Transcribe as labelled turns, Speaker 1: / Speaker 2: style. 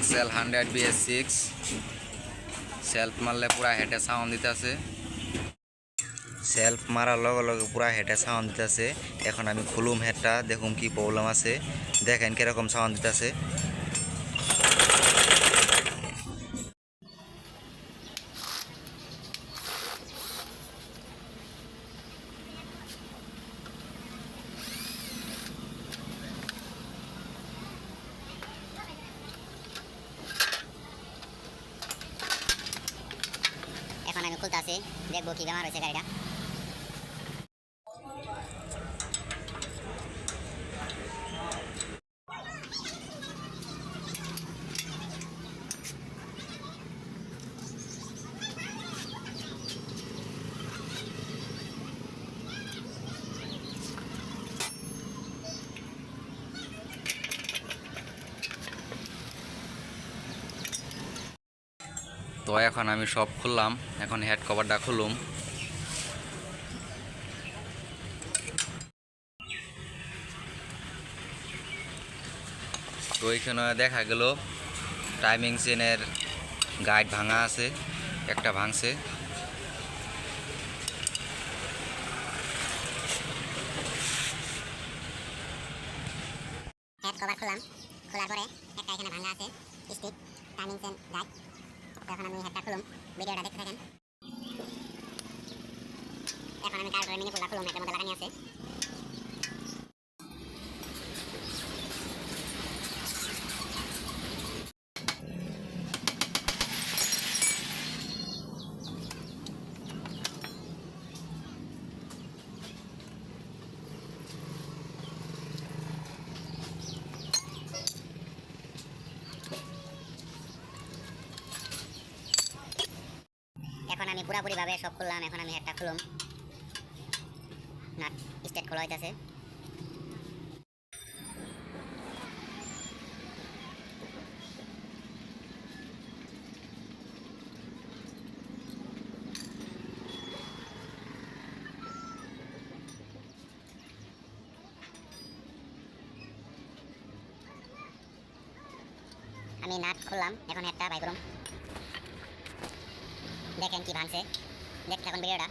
Speaker 1: XL 100 BS6 self মারলে পুরা হেডে সাউন্ড দিতেছে। সেলফ মারার লগে লগে পুরা হেডে সাউন্ড দিতেছে। এখন আমি খুলুম হেডটা, দেখুম কি প্রবলেম আছে। দেখেন কিরকম সাউন্ড দিতেছে।
Speaker 2: এখন আমি খুলতেছি, দেখবো কি বেমার হয়েছে গাড়িটা।
Speaker 1: তো এখন আমি সব খুললাম, এখন হেড কভারটা খুলুম। তো এইখানে দেখা গেল টাইমিং চেনের গাইড ভাঙা আছে, একটা ভাঙছে।
Speaker 2: হেড কভার খুললাম, খোলার পরে একটা এখানে ভাঙা আছে স্টিক, টাইমিং চেন গাইড। এখন আমি হেডটা খুলুম, ভিডিওটা দেখতে থাকেন। এখন আমি কার্ডের মিনি পুলটা খুলুম, এটার মধ্যে লাগানি আছে। এখন আমি পুরাপুরিভাবে সব খুললাম। এখন আমি হেডটা খুলুম, নাট স্টেট খোলা হইতাছে। আমি নাট খুললাম, এখন হেডটা বাই করুম। দেখেন কি ভাঙছে, দেখতে থাকুন ভিডিওটা।